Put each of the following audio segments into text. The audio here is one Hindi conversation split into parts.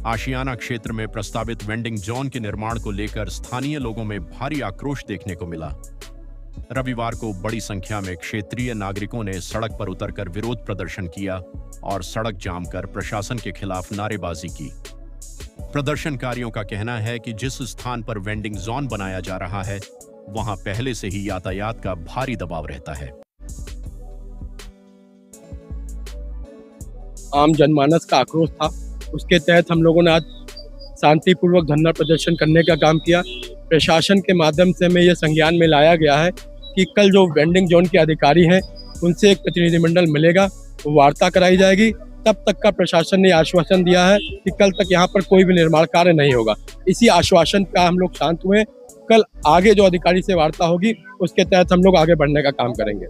आशियाना क्षेत्र में प्रस्तावित वेंडिंग जोन के निर्माण को लेकर स्थानीय लोगों में भारी आक्रोश देखने को मिला। रविवार को बड़ी संख्या में क्षेत्रीय नागरिकों ने सड़क पर उतरकर विरोध प्रदर्शन किया और सड़क जाम कर प्रशासन के खिलाफ नारेबाजी की। प्रदर्शनकारियों का कहना है कि जिस स्थान पर वेंडिंग जोन बनाया जा रहा है, वहां पहले से ही यातायात का भारी दबाव रहता है। आम जनमानस का आक्रोश था, उसके तहत हम लोगों ने आज शांतिपूर्वक धरना प्रदर्शन करने का काम किया। प्रशासन के माध्यम से हमें यह संज्ञान में लाया गया है कि कल जो वेंडिंग जोन के अधिकारी हैं उनसे एक प्रतिनिधिमंडल मिलेगा, वार्ता कराई जाएगी। तब तक का प्रशासन ने आश्वासन दिया है कि कल तक यहाँ पर कोई भी निर्माण कार्य नहीं होगा। इसी आश्वासन का हम लोग शांत हुए। कल आगे जो अधिकारी से वार्ता होगी उसके तहत हम लोग आगे बढ़ने का काम करेंगे।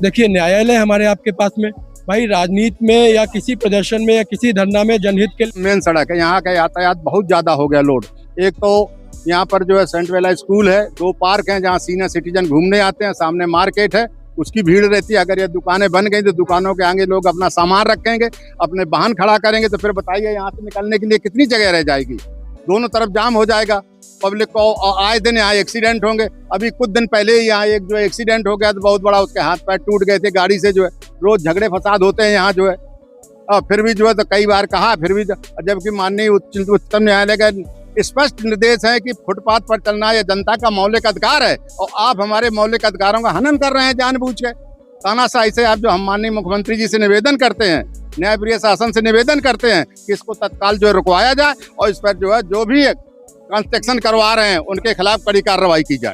देखिए, न्यायालय हमारे आपके पास में, भाई राजनीति में या किसी प्रदर्शन में या किसी धरना में जनहित के मेन सड़क है, यहाँ का यातायात बहुत ज्यादा हो गया लोड। एक तो यहाँ पर जो है सेंट वेला स्कूल है, 2 पार्क हैं जहाँ सीनियर सिटीजन घूमने आते हैं, सामने मार्केट है, उसकी भीड़ रहती है। अगर ये दुकानें बन गई तो दुकानों के आगे लोग अपना सामान रखेंगे, अपने वाहन खड़ा करेंगे, तो फिर बताइए यहाँ से निकलने के लिए कितनी जगह रह जाएगी। दोनों तरफ जाम हो जाएगा। पब्लिक को आए दिन यहाँ एक्सीडेंट होंगे। अभी कुछ दिन पहले ही यहाँ एक जो एक्सीडेंट हो गया तो बहुत बड़ा, उसके हाथ पैर टूट गए थे गाड़ी से। जो है रोज झगड़े फसाद होते हैं यहाँ जो है, और फिर भी जो है तो कई बार कहा, फिर भी जबकि माननीय उच्चतम न्यायालय का स्पष्ट निर्देश है कि फुटपाथ पर चलना यह जनता का मौलिक अधिकार है, और आप हमारे मौलिक अधिकारों का हनन कर रहे हैं जानबूझ के। तानाशाही से आप जो हम माननीय मुख्यमंत्री जी से निवेदन करते हैं, न्यायप्रिय शासन से निवेदन करते हैं कि इसको तत्काल जो है रुकवाया जाए, और इस पर जो है जो भी कंस्ट्रक्शन करवा रहे हैं उनके खिलाफ कड़ी कार्रवाई की जाए।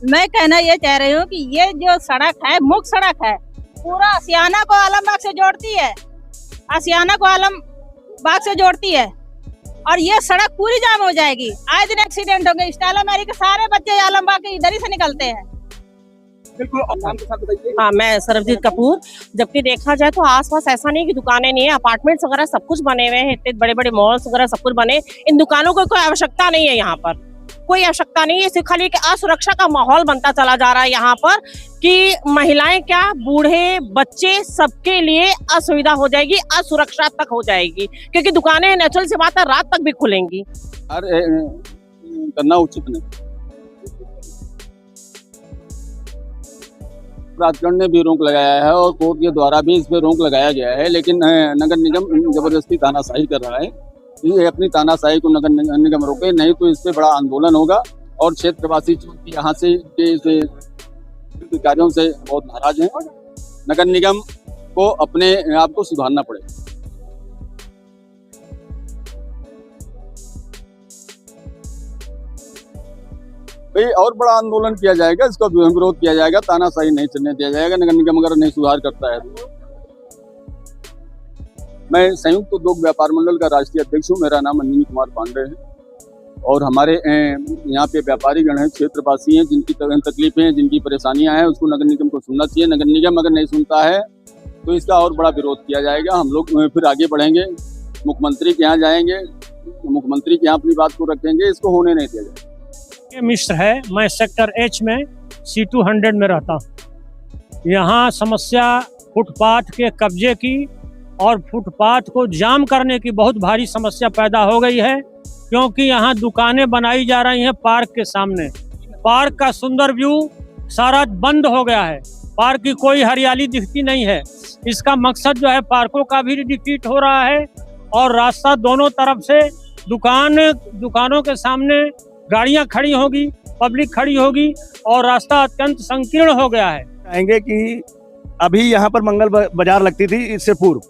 मैं कहना ये चाह रही हूँ कि ये जो सड़क है मुख्य सड़क है, पूरा आशियाना को आलमबाग से जोड़ती है, आशियाना को आलमबाग से जोड़ती है, और ये सड़क पूरी जाम हो जाएगी। आए दिन एक्सीडेंट होंगे। स्टाइला मैरी के सारे बच्चे आलमबाग के इधर ही से निकलते हैं। बिल्कुल। नाम के साथ बताइए। हाँ, मैं सरबजीत कपूर। जबकि देखा जाए तो आसपास ऐसा नहीं कि दुकानें नहीं है, अपार्टमेंट्स वगैरह सब कुछ बने हुए हैं, इतने बड़े बड़े मॉल्स वगैरह सब कुछ बने। इन दुकानों को कोई आवश्यकता नहीं है, यहाँ पर कोई आवश्यकता नहीं है। सिर्फ खाली असुरक्षा का माहौल बनता चला जा रहा है यहाँ पर, कि महिलाएं क्या, बूढ़े बच्चे सबके लिए असुविधा हो जाएगी, असुरक्षा तक हो जाएगी, क्योंकि दुकानें नेचुरल सी बात है रात तक भी खुलेंगी। अरे करना उचित नहीं। प्राधिकरण ने भी रोक लगाया है और कोर्ट के द्वारा भी इस पे रोक लगाया गया है, लेकिन नगर निगम जबरदस्ती तानाशाही कर रहा है। ये अपनी तानाशाही को नगर निगम रोके, नहीं तो इस पे बड़ा आंदोलन होगा। और क्षेत्रवासी यहाँ से अधिकारियों से बहुत नाराज हैं। नगर निगम को अपने आप को सुधारना पड़ेगा। भाई और बड़ा आंदोलन किया जाएगा, इसका विरोध किया जाएगा, तानाशाही नहीं चलने दिया जाएगा नगर निगम अगर नहीं सुधार करता है। मैं संयुक्त उद्योग व्यापार मंडल का राष्ट्रीय अध्यक्ष हूँ। मेरा नाम अनिल कुमार पांडे है, और हमारे यहाँ पे व्यापारी गण हैं, क्षेत्रवासी हैं, जिनकी तकलीफें हैं, जिनकी परेशानियां हैं, उसको नगर निगम को सुनना चाहिए। नगर निगम अगर नहीं सुनता है तो इसका और बड़ा विरोध किया जाएगा। हम लोग फिर आगे बढ़ेंगे, मुख्यमंत्री के यहाँ जाएंगे, मुख्यमंत्री के यहाँ अपनी बात को रखेंगे, इसको होने नहीं दिया जाएगा। मिश्र है, मैं सेक्टर H में C200 में रहता हूँ। यहाँ समस्या फुटपाथ के कब्जे की और फुटपाथ को जाम करने की बहुत भारी समस्या पैदा हो गई है, क्योंकि यहाँ दुकानें बनाई जा रही हैं पार्क के सामने। पार्क का सुंदर व्यू सारा बंद हो गया है, पार्क की कोई हरियाली दिखती नहीं है। इसका मकसद जो है पार्कों का भी डिफीट हो रहा है, और रास्ता दोनों तरफ से दुकानों के सामने गाड़ियां खड़ी होगी, पब्लिक खड़ी होगी, और रास्ता अत्यंत संकीर्ण हो गया है। कहेंगे कि अभी यहाँ पर मंगल बाजार लगती थी, इससे पूर्व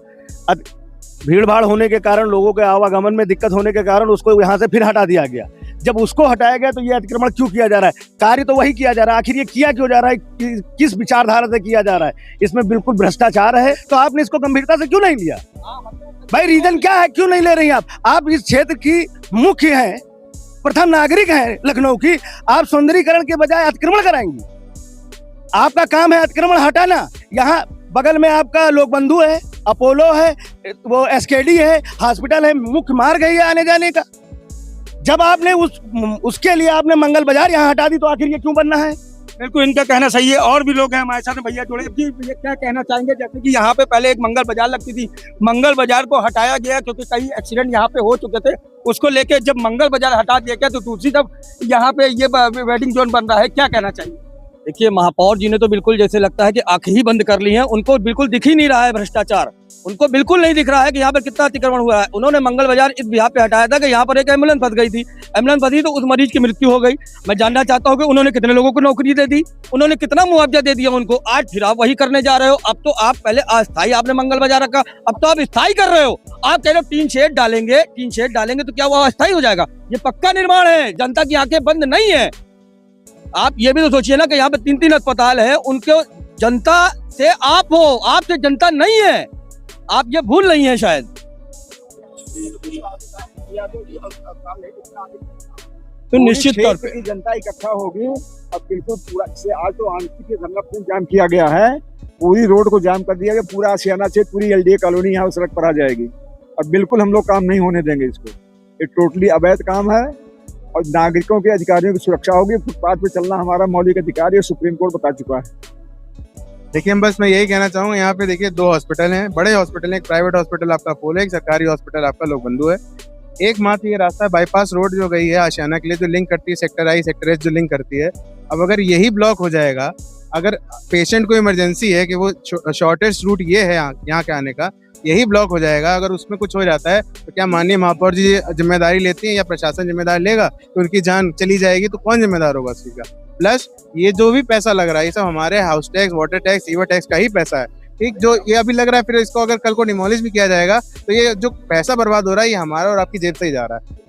भीड़ भाड़ होने के कारण, लोगों के आवागमन में दिक्कत होने के कारण उसको यहाँ से फिर हटा दिया गया। जब उसको हटाया गया तो ये अतिक्रमण क्यों किया जा रहा है? कार्य तो वही किया जा रहा है, आखिर ये किया क्यों जा रहा है, किस विचारधारा से किया जा रहा है? इसमें बिल्कुल भ्रष्टाचार है। तो आपने इसको गंभीरता से क्यों नहीं लिया? भाई रीजन क्या है, क्यों नहीं ले रही आप इस क्षेत्र की मुख्य हैं, प्रथम नागरिक हैं लखनऊ की, आप सौंदर्यीकरण के बजाय अतिक्रमण कराएंगी? आपका काम है अतिक्रमण हटाना। यहाँ बगल में आपका लोक बंधु है, अपोलो है, वो SKD है, हॉस्पिटल है, मुख्य मार्ग है ये आने जाने का। जब आपने उसके लिए आपने मंगल बाजार यहाँ हटा दी, तो आखिर ये क्यों बनना है? बिल्कुल इनका कहना सही है। और भी लोग हैं हमारे साथ, भैया जुड़े जी, भैया क्या कहना चाहेंगे? जैसे कि यहाँ पे पहले एक मंगल बाजार लगती थी, मंगल बाजार को हटाया गया क्योंकि कई एक्सीडेंट यहाँ पे हो चुके थे, उसको लेके जब मंगल बाजार हटा दिया गया तो दूसरी तरफ यहाँ पे ये वेडिंग जोन बन रहा है, क्या कहना चाहिए? देखिए, महापौर जी ने तो बिल्कुल जैसे लगता है कि आंखें ही बंद कर ली हैं, उनको बिल्कुल दिख ही नहीं रहा है भ्रष्टाचार, उनको बिल्कुल नहीं दिख रहा है कि यहाँ पर कितना अतिक्रमण हुआ है। उन्होंने मंगल बाजार इस बिहार पे हटाया था कि यहाँ पर एक एम्बुलेंस फंस गई थी, एम्बुलेंस फंसी तो उस मरीज की मृत्यु हो गई। मैं जानना चाहता हूँ कि उन्होंने कितने लोगों को नौकरी दे दी, उन्होंने कितना मुआवजा दे दिया उनको। आज फिर आप वही करने जा रहे हो। अब तो आप पहले अस्थायी आपने मंगल बाजार रखा, अब तो आप स्थायी कर रहे हो। आप कह रहे हो टीन शेड डालेंगे तो क्या वो अस्थायी हो जाएगा? ये पक्का निर्माण है, जनता की आंखें बंद नहीं है। आप ये भी तो सोचिए ना कि यहाँ पे 3-3 अस्पताल है, उनके जनता से आप हो, आपसे जनता नहीं है। आप ये भूल नहीं है शायद। तो निश्चित तौर पे जनता इकट्ठा होगी। अब बिल्कुल पूरा से आज तो आंशिक धरना फुल जाम किया गया है, पूरी रोड को जाम कर दिया गया, पूरा आशियाना से पूरी एलडीए कॉलोनी यहाँ सड़क पर आ जाएगी। और बिल्कुल हम लोग काम नहीं होने देंगे इसको। ये टोटली अवैध काम है और नागरिकों के अधिकारियों की सुरक्षा होगी। फुटपाथ पे चलना हमारा मौलिक अधिकार है, सुप्रीम कोर्ट बता चुका है। देखिए, हम बस मैं यही कहना चाहूँगा, यहाँ पे देखिए 2 हॉस्पिटल हैं, बड़े हॉस्पिटल हैं, एक प्राइवेट हॉस्पिटल आपका अपोलो है, एक सरकारी हॉस्पिटल आपका लोकबंधु है। एकमात्र ये रास्ता बाईपास रोड जो गई है आशियाना के लिए, जो लिंक करती है सेक्टर आई सेक्टर एस, जो लिंक करती है, अब अगर यही ब्लॉक हो जाएगा, अगर पेशेंट को इमरजेंसी है कि वो शॉर्टेस्ट रूट ये है यहाँ के आने का, यही ब्लॉक हो जाएगा, अगर उसमें कुछ हो जाता है तो क्या माननीय महापौर जी जिम्मेदारी लेती हैं या प्रशासन जिम्मेदारी लेगा? तो उनकी जान चली जाएगी तो कौन जिम्मेदार होगा उसका? प्लस ये जो भी पैसा लग रहा है ये सब हमारे house tax, water tax, sewer tax का ही पैसा है, ठीक? जो ये अभी लग रहा है, फिर इसको अगर कल को डिमोलिश भी किया जाएगा तो ये जो पैसा बर्बाद हो रहा है ये हमारा और आपकी जेब से ही जा रहा है।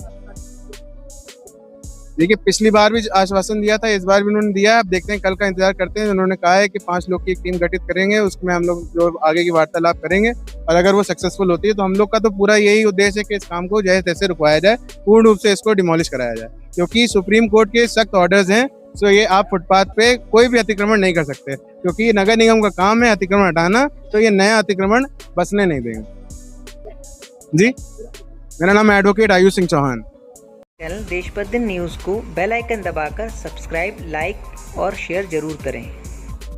देखिए, पिछली बार भी आश्वासन दिया था, इस बार भी उन्होंने दिया है। अब देखते हैं, कल का इंतजार करते हैं। उन्होंने कहा है कि 5 लोग की एक टीम गठित करेंगे, उसमें हम लोग जो आगे की वार्तालाप करेंगे और अगर वो सक्सेसफुल होती है तो हम लोग का तो पूरा यही उद्देश्य है कि इस काम को जैसे तैसे रुकवाया जाए, पूर्ण रूप से इसको डिमोलिश कराया जाए, क्योंकि सुप्रीम कोर्ट के सख्त ऑर्डर्स हैं। सो ये आप फुटपाथ पे कोई भी अतिक्रमण नहीं कर सकते, क्योंकि नगर निगम का काम है अतिक्रमण हटाना, तो ये नया अतिक्रमण बसने नहीं देंगे। जी, मेरा नाम है एडवोकेट आयुष सिंह चौहान। चैनल देश प्रतिदिन न्यूज़ को बेल आइकन दबाकर सब्सक्राइब, लाइक और शेयर जरूर करें।